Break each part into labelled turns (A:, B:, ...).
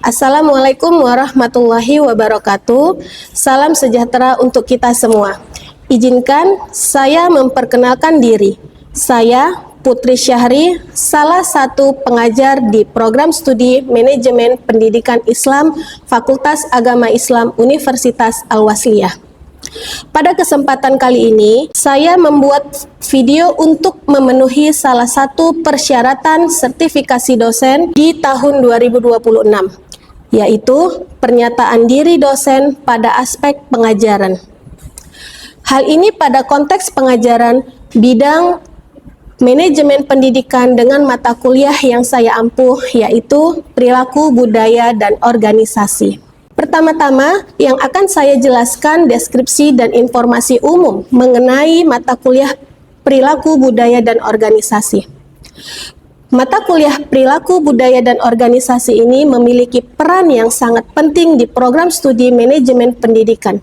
A: Assalamualaikum warahmatullahi wabarakatuh. Salam sejahtera untuk kita semua. Izinkan saya memperkenalkan diri. Saya Putri Syahri, salah satu pengajar di program studi Manajemen Pendidikan Islam Fakultas Agama Islam Universitas Al-Wasliyah. Pada kesempatan kali ini, saya membuat video untuk memenuhi salah satu persyaratan sertifikasi dosen di tahun 2026, yaitu pernyataan diri dosen pada aspek pengajaran. Hal ini pada konteks pengajaran bidang manajemen pendidikan dengan mata kuliah yang saya ampuh, yaitu perilaku, budaya, dan organisasi. Pertama-tama, yang akan saya jelaskan deskripsi dan informasi umum mengenai mata kuliah perilaku, budaya, dan organisasi. Mata kuliah perilaku, budaya, dan organisasi ini memiliki peran yang sangat penting di program studi manajemen pendidikan,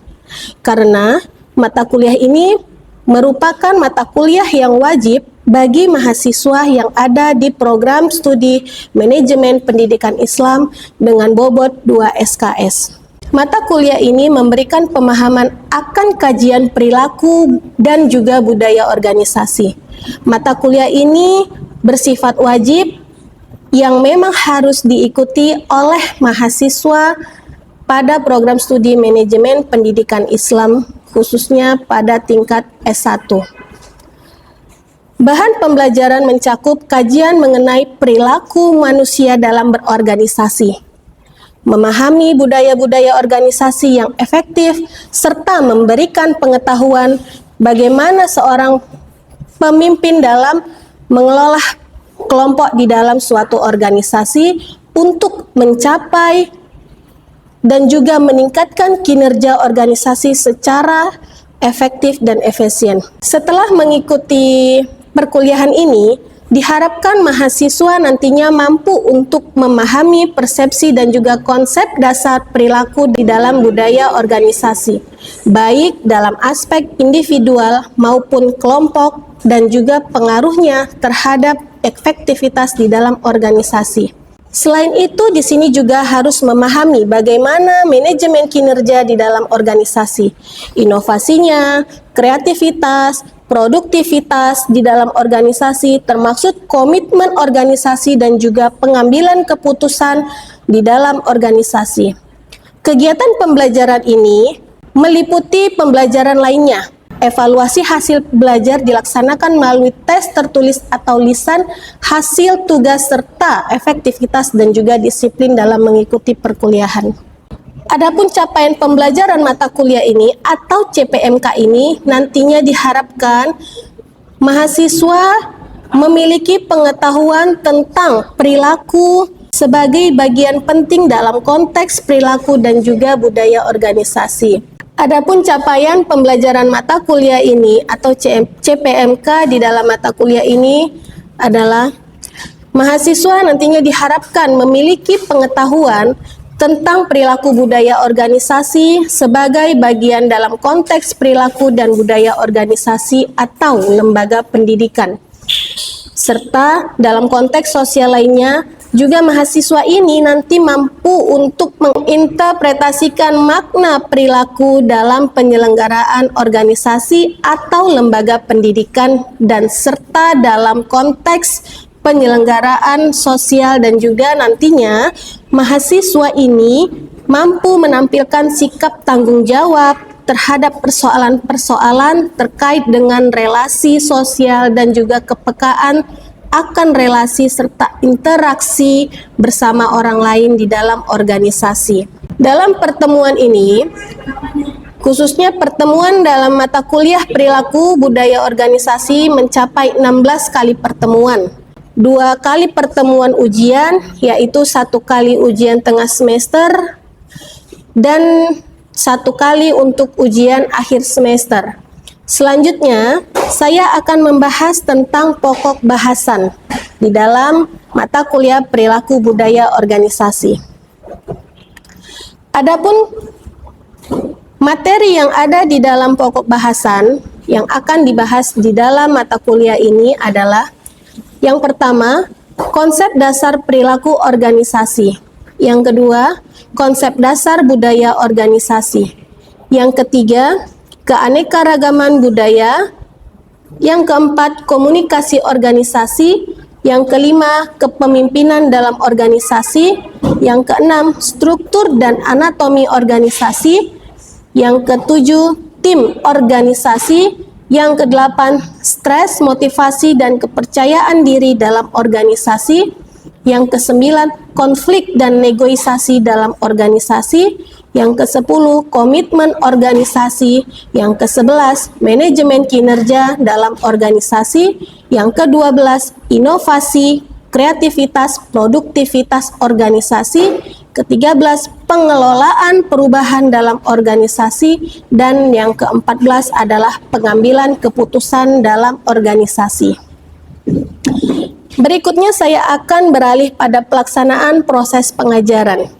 A: karena mata kuliah ini merupakan mata kuliah yang wajib bagi mahasiswa yang ada di program studi manajemen pendidikan Islam dengan bobot 2 SKS. Mata kuliah ini memberikan pemahaman akan kajian perilaku dan juga budaya organisasi. Mata kuliah ini bersifat wajib yang memang harus diikuti oleh mahasiswa pada program studi manajemen pendidikan Islam, khususnya pada tingkat S1. Bahan pembelajaran mencakup kajian mengenai perilaku manusia dalam berorganisasi, memahami budaya-budaya organisasi yang efektif, serta memberikan pengetahuan bagaimana seorang pemimpin dalam mengelola kelompok di dalam suatu organisasi untuk mencapai dan juga meningkatkan kinerja organisasi secara efektif dan efisien. Setelah mengikuti perkuliahan ini, diharapkan mahasiswa nantinya mampu untuk memahami persepsi dan juga konsep dasar perilaku di dalam budaya organisasi, baik dalam aspek individual maupun kelompok, dan juga pengaruhnya terhadap efektivitas di dalam organisasi. Selain itu, di sini juga harus memahami bagaimana manajemen kinerja di dalam organisasi, inovasinya, kreativitas, produktivitas di dalam organisasi, termasuk komitmen organisasi dan juga pengambilan keputusan di dalam organisasi. Kegiatan pembelajaran ini meliputi pembelajaran lainnya. Evaluasi hasil belajar dilaksanakan melalui tes tertulis atau lisan, hasil tugas, serta efektivitas dan juga disiplin dalam mengikuti perkuliahan. Adapun capaian pembelajaran mata kuliah ini atau CPMK ini nantinya diharapkan mahasiswa memiliki pengetahuan tentang perilaku sebagai bagian penting dalam konteks perilaku dan juga budaya organisasi. Adapun capaian pembelajaran mata kuliah ini atau CPMK di dalam mata kuliah ini adalah mahasiswa nantinya diharapkan memiliki pengetahuan tentang perilaku budaya organisasi sebagai bagian dalam konteks perilaku dan budaya organisasi atau lembaga pendidikan. Serta dalam konteks sosial lainnya, juga mahasiswa ini nanti mampu untuk menginterpretasikan makna perilaku dalam penyelenggaraan organisasi atau lembaga pendidikan dan serta dalam konteks penyelenggaraan sosial, dan juga nantinya mahasiswa ini mampu menampilkan sikap tanggung jawab terhadap persoalan-persoalan terkait dengan relasi sosial dan juga kepekaan akan relasi serta interaksi bersama orang lain di dalam organisasi. Dalam pertemuan ini, khususnya pertemuan dalam mata kuliah perilaku budaya organisasi mencapai 16 kali pertemuan. 2 kali pertemuan ujian, yaitu 1 kali ujian tengah semester dan 1 kali untuk ujian akhir semester. Selanjutnya, saya akan membahas tentang pokok bahasan di dalam mata kuliah perilaku budaya organisasi. Adapun materi yang ada di dalam pokok bahasan yang akan dibahas di dalam mata kuliah ini adalah yang pertama, konsep dasar perilaku organisasi. Yang kedua, konsep dasar budaya organisasi. Yang ketiga, keanekaragaman budaya. Yang keempat, komunikasi organisasi. Yang kelima, kepemimpinan dalam organisasi. Yang keenam, struktur dan anatomi organisasi. Yang ketujuh, tim organisasi. Yang kedelapan, stres, motivasi, dan kepercayaan diri dalam organisasi. Yang kesembilan, konflik dan negosiasi dalam organisasi. Yang kesepuluh, komitmen organisasi. Yang kesebelas, manajemen kinerja dalam organisasi. Yang kedua belas, inovasi, kreativitas, produktivitas organisasi. Ke-13, pengelolaan perubahan dalam organisasi. Dan yang ke-14 adalah pengambilan keputusan dalam organisasi. Berikutnya saya akan beralih pada pelaksanaan proses pengajaran.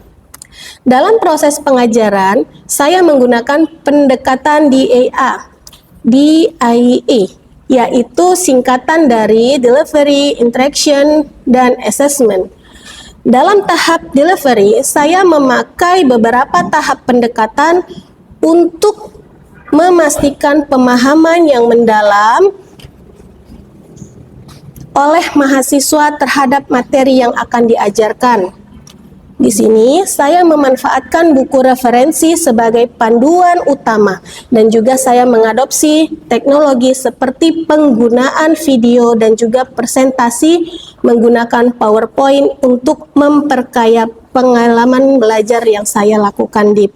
A: Dalam proses pengajaran, saya menggunakan pendekatan DIA, yaitu singkatan dari Delivery, Interaction, dan Assessment. Dalam tahap delivery, saya memakai beberapa tahap pendekatan untuk memastikan pemahaman yang mendalam oleh mahasiswa terhadap materi yang akan diajarkan. Di sini, saya memanfaatkan buku referensi sebagai panduan utama dan juga saya mengadopsi teknologi seperti penggunaan video dan juga presentasi menggunakan PowerPoint untuk memperkaya pengalaman belajar yang saya lakukan di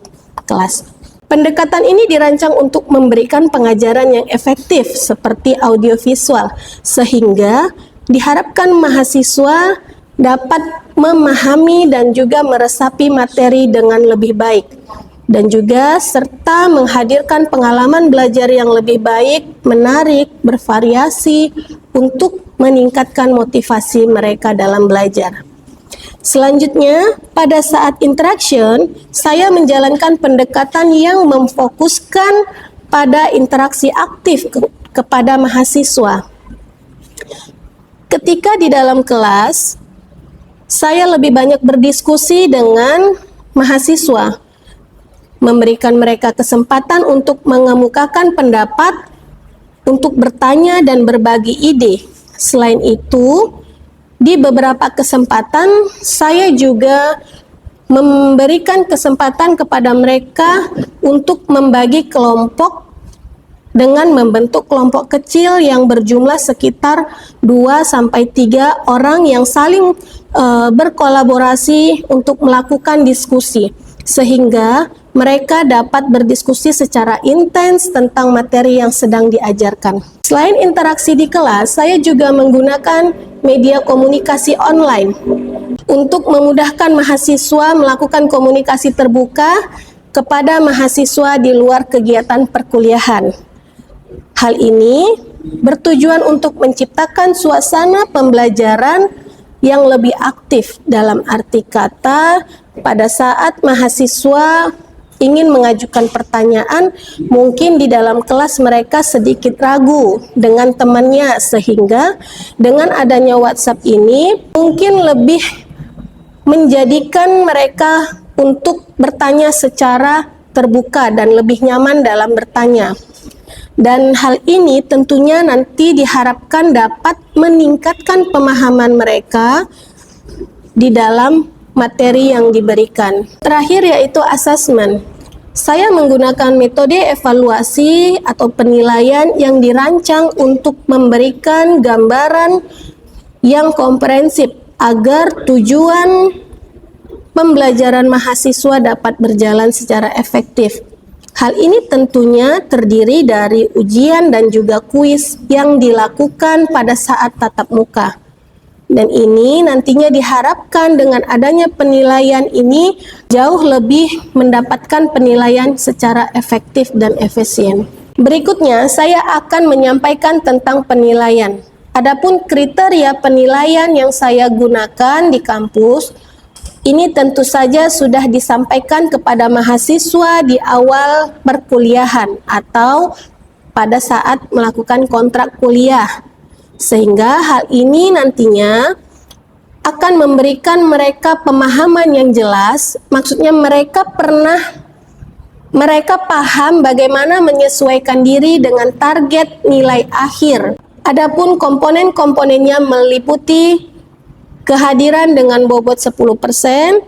A: kelas. Pendekatan ini dirancang untuk memberikan pengajaran yang efektif seperti audiovisual, sehingga diharapkan mahasiswa dapat memahami dan juga meresapi materi dengan lebih baik, dan juga serta menghadirkan pengalaman belajar yang lebih baik, menarik, bervariasi untuk meningkatkan motivasi mereka dalam belajar. Selanjutnya, pada saat interaction, saya menjalankan pendekatan yang memfokuskan pada interaksi aktif kepada mahasiswa. Ketika di dalam kelas, saya lebih banyak berdiskusi dengan mahasiswa, memberikan mereka kesempatan untuk mengemukakan pendapat, untuk bertanya dan berbagi ide. Selain itu, di beberapa kesempatan saya juga memberikan kesempatan kepada mereka untuk membagi kelompok dengan membentuk kelompok kecil yang berjumlah sekitar 2-3 orang yang saling berkolaborasi untuk melakukan diskusi, sehingga mereka dapat berdiskusi secara intens tentang materi yang sedang diajarkan. Selain interaksi di kelas, saya juga menggunakan media komunikasi online untuk memudahkan mahasiswa melakukan komunikasi terbuka kepada mahasiswa di luar kegiatan perkuliahan. Hal ini bertujuan untuk menciptakan suasana pembelajaran yang lebih aktif, dalam arti kata pada saat mahasiswa ingin mengajukan pertanyaan, mungkin di dalam kelas mereka sedikit ragu dengan temannya, sehingga dengan adanya WhatsApp ini mungkin lebih menjadikan mereka untuk bertanya secara terbuka dan lebih nyaman dalam bertanya. Dan hal ini tentunya nanti diharapkan dapat meningkatkan pemahaman mereka di dalam materi yang diberikan. Terakhir yaitu assessment. Saya menggunakan metode evaluasi atau penilaian yang dirancang untuk memberikan gambaran yang komprehensif agar tujuan pembelajaran mahasiswa dapat berjalan secara efektif. Hal ini tentunya terdiri dari ujian dan juga kuis yang dilakukan pada saat tatap muka. Dan ini nantinya diharapkan dengan adanya penilaian ini jauh lebih mendapatkan penilaian secara efektif dan efisien. Berikutnya saya akan menyampaikan tentang penilaian. Adapun kriteria penilaian yang saya gunakan di kampus, ini tentu saja sudah disampaikan kepada mahasiswa di awal perkuliahan atau pada saat melakukan kontrak kuliah. Sehingga hal ini nantinya akan memberikan mereka pemahaman yang jelas, maksudnya mereka paham bagaimana menyesuaikan diri dengan target nilai akhir. Adapun komponen-komponennya meliputi kehadiran dengan bobot 10%,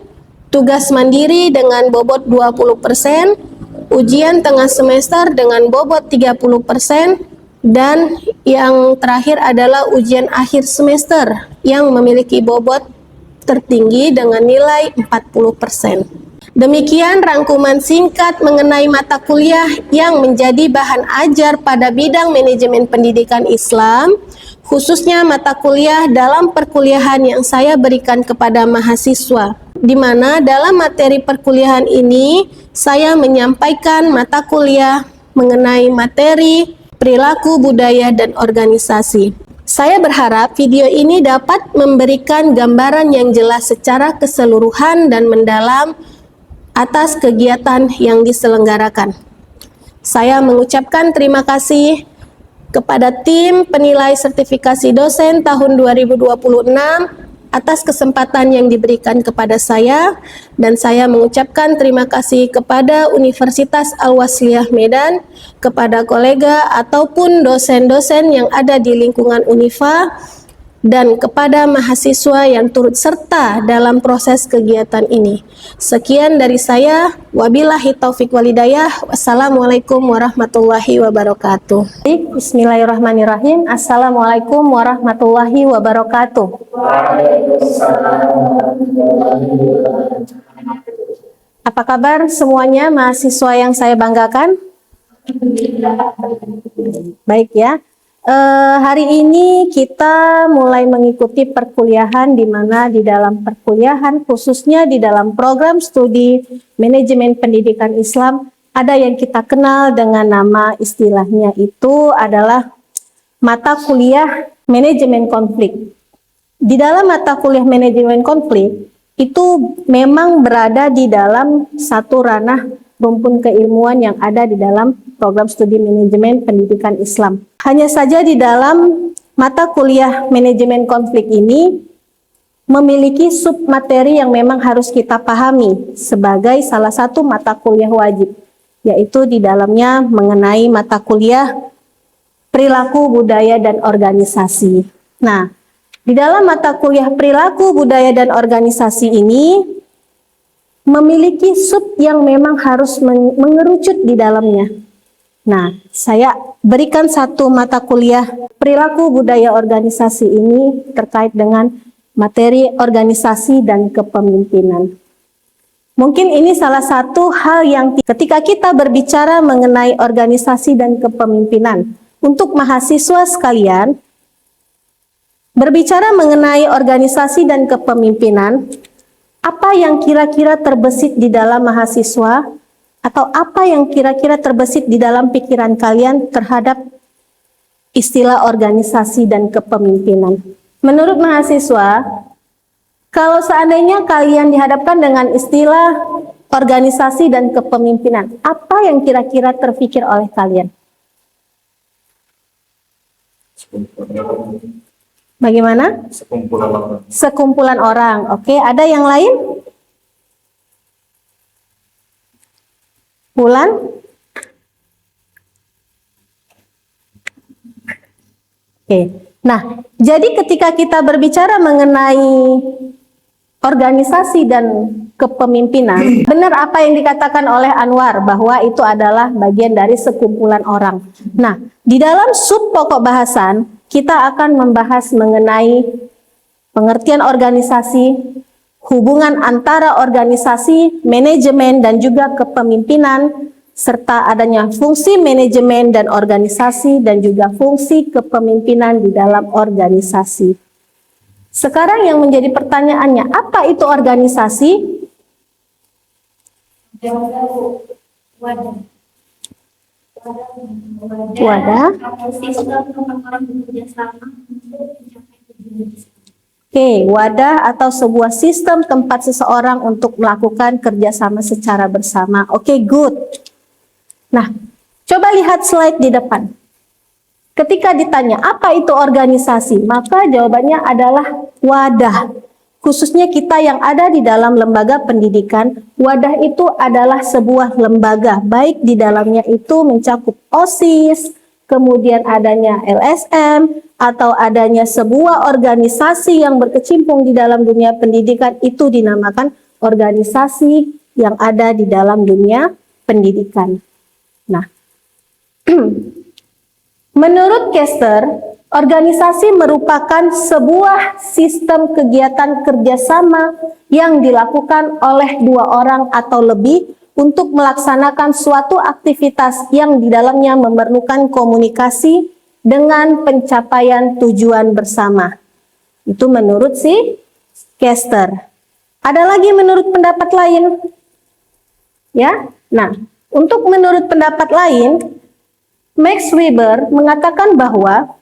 A: tugas mandiri dengan bobot 20%, ujian tengah semester dengan bobot 30%, dan yang terakhir adalah ujian akhir semester yang memiliki bobot tertinggi dengan nilai 40%. Demikian rangkuman singkat mengenai mata kuliah yang menjadi bahan ajar pada bidang manajemen pendidikan Islam, khususnya mata kuliah dalam perkuliahan yang saya berikan kepada mahasiswa, di mana dalam materi perkuliahan ini saya menyampaikan mata kuliah mengenai materi perilaku, budaya, dan organisasi. Saya berharap video ini dapat memberikan gambaran yang jelas secara keseluruhan dan mendalam atas kegiatan yang diselenggarakan. Saya mengucapkan terima kasih kepada tim penilai sertifikasi dosen tahun 2026 atas kesempatan yang diberikan kepada saya, dan saya mengucapkan terima kasih kepada Universitas Al-Wasliyah Medan, kepada kolega ataupun dosen-dosen yang ada di lingkungan Unifa, dan kepada mahasiswa yang turut serta dalam proses kegiatan ini. Sekian dari saya, wabillahi taufik walhidayah. Wassalamualaikum warahmatullahi wabarakatuh. Bismillahirrahmanirrahim. Assalamualaikum warahmatullahi wabarakatuh. Apa kabar semuanya mahasiswa yang saya banggakan? Baik ya. Hari ini kita mulai mengikuti perkuliahan, di mana di dalam perkuliahan, khususnya di dalam program studi manajemen pendidikan Islam, ada yang kita kenal dengan nama, istilahnya itu adalah mata kuliah manajemen konflik. Di dalam mata kuliah manajemen konflik itu memang berada di dalam satu ranah rumpun keilmuan yang ada di dalam program studi manajemen pendidikan Islam. Hanya saja di dalam mata kuliah manajemen konflik ini memiliki submateri yang memang harus kita pahami sebagai salah satu mata kuliah wajib, yaitu di dalamnya mengenai mata kuliah perilaku, budaya, dan organisasi. Nah, di dalam mata kuliah perilaku, budaya, dan organisasi ini memiliki sub yang memang harus mengerucut di dalamnya. Nah, saya berikan satu mata kuliah perilaku, budaya, organisasi ini terkait dengan materi organisasi dan kepemimpinan. Mungkin ini salah satu hal yang ketika kita berbicara mengenai organisasi dan kepemimpinan, untuk mahasiswa sekalian, berbicara mengenai organisasi dan kepemimpinan, apa yang kira-kira terbesit di dalam mahasiswa, atau apa yang kira-kira terbesit di dalam pikiran kalian terhadap istilah organisasi dan kepemimpinan? Menurut mahasiswa, kalau seandainya kalian dihadapkan dengan istilah organisasi dan kepemimpinan, apa yang kira-kira terpikir oleh kalian? Bagaimana? Sekumpulan orang. Sekumpulan orang. Oke, ada yang lain? Bulan? Oke. Nah, jadi ketika kita berbicara mengenai organisasi dan kepemimpinan, benar apa yang dikatakan oleh Anwar bahwa itu adalah bagian dari sekumpulan orang. Nah, di dalam sub pokok bahasan kita akan membahas mengenai pengertian organisasi, hubungan antara organisasi, manajemen, dan juga kepemimpinan, serta adanya fungsi manajemen dan organisasi, dan juga fungsi kepemimpinan di dalam organisasi. Sekarang yang menjadi pertanyaannya, apa itu organisasi? Wadah. Oke, wadah atau sebuah sistem tempat seseorang untuk melakukan kerjasama secara bersama. Oke, good. Nah, coba lihat slide di depan. Ketika ditanya apa itu organisasi, maka jawabannya adalah wadah. khususnya kita yang ada di dalam lembaga pendidikan, wadah itu adalah sebuah lembaga, baik di dalamnya itu mencakup OSIS, kemudian adanya LSM, atau adanya sebuah organisasi yang berkecimpung di dalam dunia pendidikan, itu dinamakan organisasi yang ada di dalam dunia pendidikan. Nah, menurut Kester, organisasi merupakan sebuah sistem kegiatan kerjasama yang dilakukan oleh dua orang atau lebih untuk melaksanakan suatu aktivitas yang di dalamnya memerlukan komunikasi dengan pencapaian tujuan bersama. Itu menurut si Kester. Ada lagi menurut pendapat lain? Ya, nah, untuk menurut pendapat lain, Max Weber mengatakan bahwa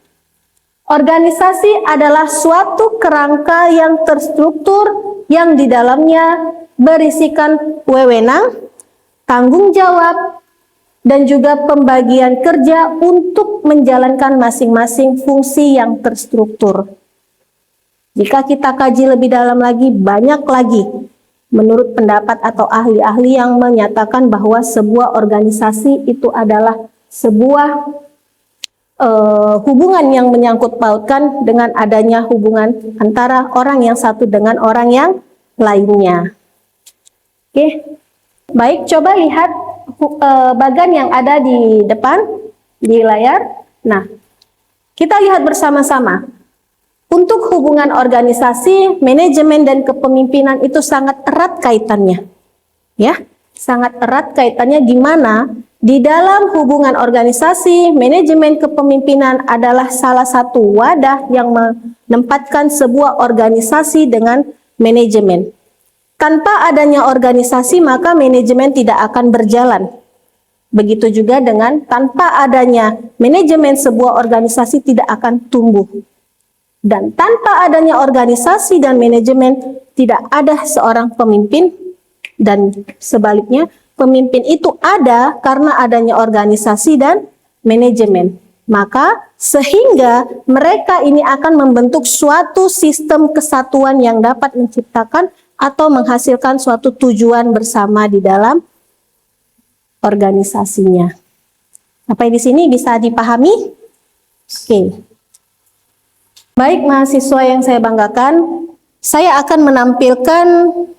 A: organisasi adalah suatu kerangka yang terstruktur yang di dalamnya berisikan wewenang, tanggung jawab, dan juga pembagian kerja untuk menjalankan masing-masing fungsi yang terstruktur. Jika kita kaji lebih dalam lagi, banyak lagi menurut pendapat atau ahli-ahli yang menyatakan bahwa sebuah organisasi itu adalah sebuah hubungan yang menyangkut pautkan dengan adanya hubungan antara orang yang satu dengan orang yang lainnya. Oke, baik, coba lihat bagan yang ada di depan di layar. Nah, kita lihat bersama-sama. Untuk hubungan organisasi, manajemen dan kepemimpinan itu sangat erat kaitannya. Ya, sangat erat kaitannya, di mana di dalam hubungan organisasi, manajemen kepemimpinan adalah salah satu wadah yang menempatkan sebuah organisasi dengan manajemen. Tanpa adanya organisasi, maka manajemen tidak akan berjalan. Begitu juga dengan tanpa adanya manajemen, sebuah organisasi tidak akan tumbuh. Dan tanpa adanya organisasi dan manajemen, tidak ada seorang pemimpin, dan sebaliknya, pemimpin itu ada karena adanya organisasi dan manajemen. Maka sehingga mereka ini akan membentuk suatu sistem kesatuan yang dapat menciptakan atau menghasilkan suatu tujuan bersama di dalam organisasinya. Sampai di sini bisa dipahami? Oke. Baik mahasiswa yang saya banggakan, saya akan menampilkan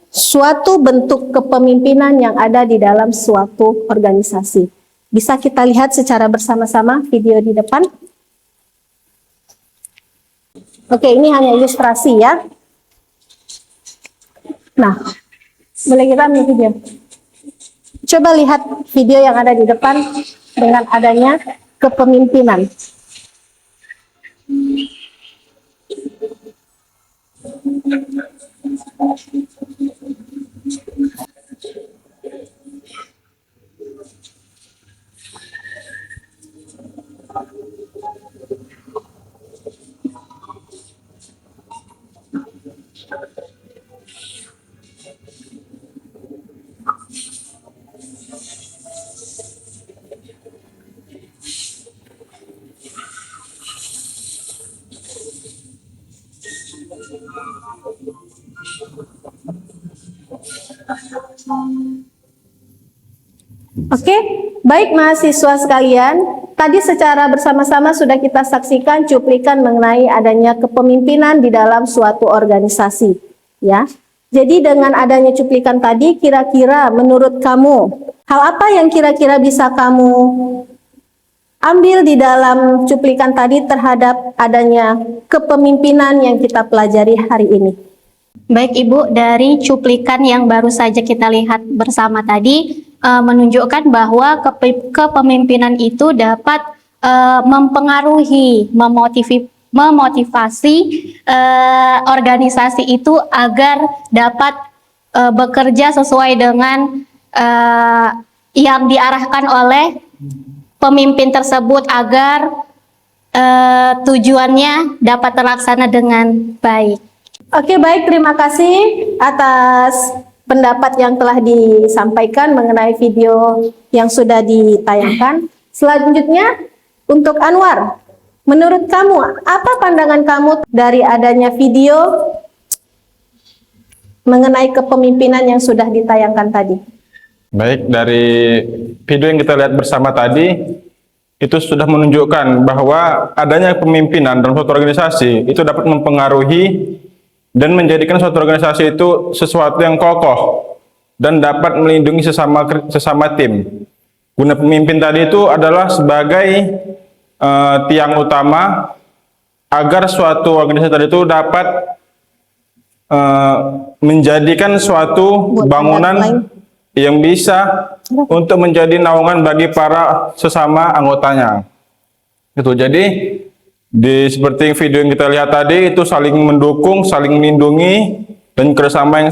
A: suatu bentuk kepemimpinan yang ada di dalam suatu organisasi. Bisa kita lihat secara bersama-sama video di depan. Oke, ini hanya ilustrasi ya. Nah, boleh kita ambil video. Coba lihat video yang ada di depan dengan adanya kepemimpinan. Oke, baik mahasiswa sekalian, tadi secara bersama-sama sudah kita saksikan cuplikan mengenai adanya kepemimpinan di dalam suatu organisasi, ya. Jadi dengan adanya cuplikan tadi, kira-kira menurut kamu, hal apa yang kira-kira bisa kamu ambil di dalam cuplikan tadi terhadap adanya kepemimpinan yang kita pelajari hari ini?
B: Baik Ibu, dari cuplikan yang baru saja kita lihat bersama tadi, menunjukkan bahwa kepemimpinan itu dapat mempengaruhi, memotivasi organisasi itu agar dapat bekerja sesuai dengan yang diarahkan oleh pemimpin tersebut agar tujuannya dapat terlaksana dengan baik.
A: Oke, baik, terima kasih atas pendapat yang telah disampaikan mengenai video yang sudah ditayangkan. Selanjutnya, untuk Anwar, menurut kamu, apa pandangan kamu dari adanya video mengenai kepemimpinan yang sudah ditayangkan tadi?
C: Baik, dari video yang kita lihat bersama tadi, itu sudah menunjukkan bahwa adanya kepemimpinan dalam suatu organisasi itu dapat mempengaruhi dan menjadikan suatu organisasi itu sesuatu yang kokoh dan dapat melindungi sesama tim. Guna pemimpin tadi itu adalah sebagai tiang utama agar suatu organisasi tadi itu dapat menjadikan suatu bangunan yang bisa untuk menjadi naungan bagi para sesama anggotanya. Gitu. Jadi seperti video yang kita lihat tadi itu saling mendukung, saling melindungi dan kerjasama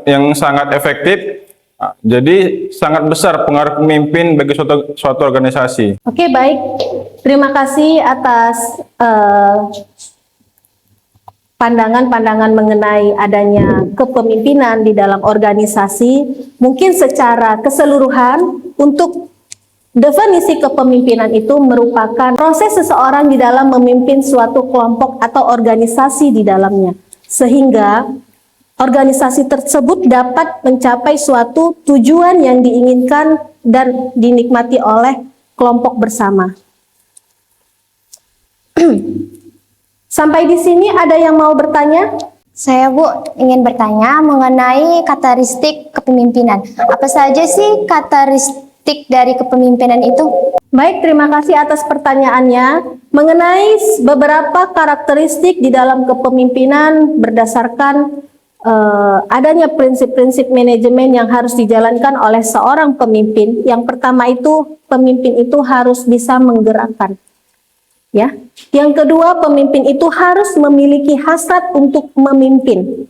C: yang sangat efektif. Jadi sangat besar pengaruh pemimpin bagi suatu organisasi.
A: Oke, baik. Terima kasih atas pandangan-pandangan mengenai adanya kepemimpinan di dalam organisasi. Mungkin secara keseluruhan untuk definisi kepemimpinan itu merupakan proses seseorang di dalam memimpin suatu kelompok atau organisasi di dalamnya. Sehingga organisasi tersebut dapat mencapai suatu tujuan yang diinginkan dan dinikmati oleh kelompok bersama. Sampai di sini ada yang mau bertanya?
D: Saya Bu ingin bertanya mengenai karakteristik kepemimpinan. Apa saja sih karakteristik dari kepemimpinan itu?
A: Baik, terima kasih atas pertanyaannya. Mengenai beberapa karakteristik di dalam kepemimpinan berdasarkan adanya prinsip-prinsip manajemen yang harus dijalankan oleh seorang pemimpin. Yang pertama itu, pemimpin itu harus bisa menggerakkan. Ya. Yang kedua, pemimpin itu harus memiliki hasrat untuk memimpin.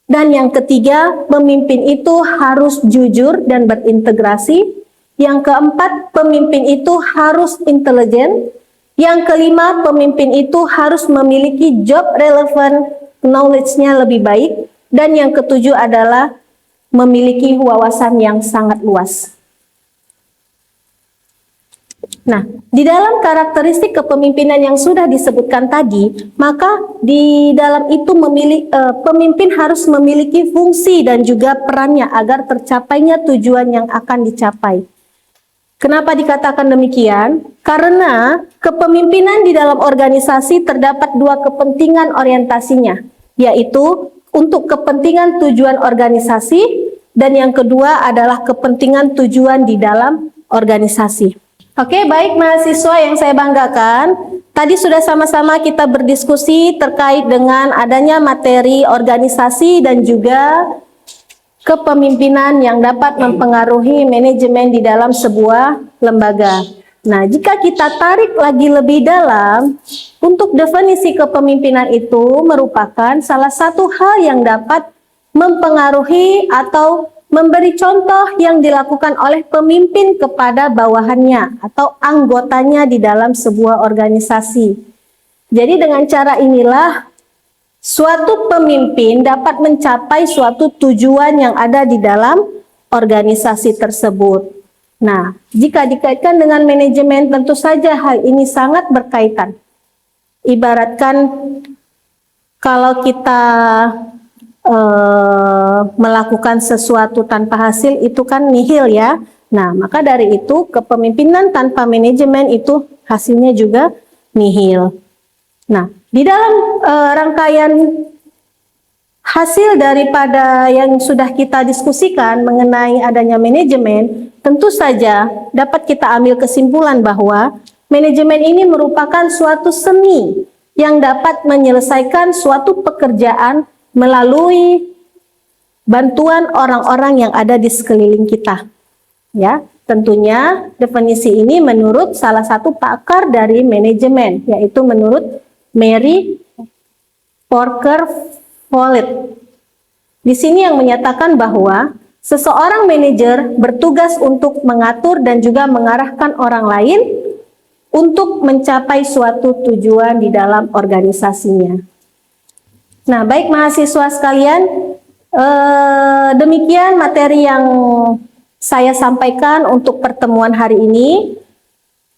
A: Dan yang ketiga, pemimpin itu harus jujur dan berintegrasi. Yang keempat, pemimpin itu harus intelijen. Yang kelima, pemimpin itu harus memiliki job relevant knowledge-nya lebih baik. Dan yang ketujuh adalah memiliki wawasan yang sangat luas. Nah, di dalam karakteristik kepemimpinan yang sudah disebutkan tadi, maka di dalam itu pemimpin harus memiliki fungsi dan juga perannya agar tercapainya tujuan yang akan dicapai. Kenapa dikatakan demikian? Karena kepemimpinan di dalam organisasi terdapat dua kepentingan orientasinya, yaitu untuk kepentingan tujuan organisasi, dan yang kedua adalah kepentingan tujuan di dalam organisasi. Oke, baik mahasiswa yang saya banggakan, tadi sudah sama-sama kita berdiskusi terkait dengan adanya materi organisasi dan juga kepemimpinan yang dapat mempengaruhi manajemen di dalam sebuah lembaga. Nah, jika kita tarik lagi lebih dalam, untuk definisi kepemimpinan itu merupakan salah satu hal yang dapat mempengaruhi atau memberi contoh yang dilakukan oleh pemimpin kepada bawahannya atau anggotanya di dalam sebuah organisasi. Jadi dengan cara inilah suatu pemimpin dapat mencapai suatu tujuan yang ada di dalam organisasi tersebut. Nah, jika dikaitkan dengan manajemen, tentu saja hal ini sangat berkaitan. Ibaratkan kalau kita melakukan sesuatu tanpa hasil itu kan nihil ya. Nah, maka dari itu kepemimpinan tanpa manajemen itu hasilnya juga nihil. Nah, di dalam rangkaian hasil daripada yang sudah kita diskusikan mengenai adanya manajemen, tentu saja dapat kita ambil kesimpulan bahwa manajemen ini merupakan suatu seni yang dapat menyelesaikan suatu pekerjaan melalui bantuan orang-orang yang ada di sekeliling kita. Ya, tentunya definisi ini menurut salah satu pakar dari manajemen, yaitu menurut Mary Porter Follett. Di sini yang menyatakan bahwa seseorang manajer bertugas untuk mengatur dan juga mengarahkan orang lain untuk mencapai suatu tujuan di dalam organisasinya. Nah, baik mahasiswa sekalian, demikian materi yang saya sampaikan untuk pertemuan hari ini.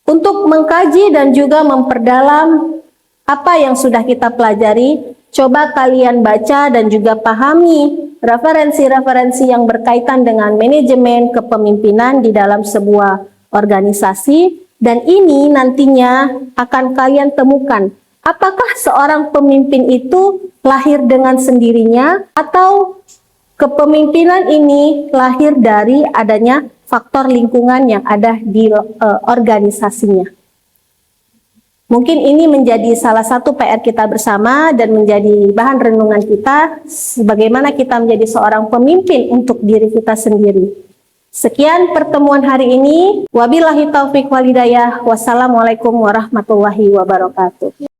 A: Untuk mengkaji dan juga memperdalam apa yang sudah kita pelajari, coba kalian baca dan juga pahami referensi-referensi yang berkaitan dengan manajemen kepemimpinan di dalam sebuah organisasi, dan ini nantinya akan kalian temukan apakah seorang pemimpin itu lahir dengan sendirinya atau kepemimpinan ini lahir dari adanya faktor lingkungan yang ada di organisasinya. Mungkin ini menjadi salah satu PR kita bersama dan menjadi bahan renungan kita bagaimana kita menjadi seorang pemimpin untuk diri kita sendiri. Sekian pertemuan hari ini. Wabillahi taufik wal hidayah. Wassalamualaikum warahmatullahi wabarakatuh.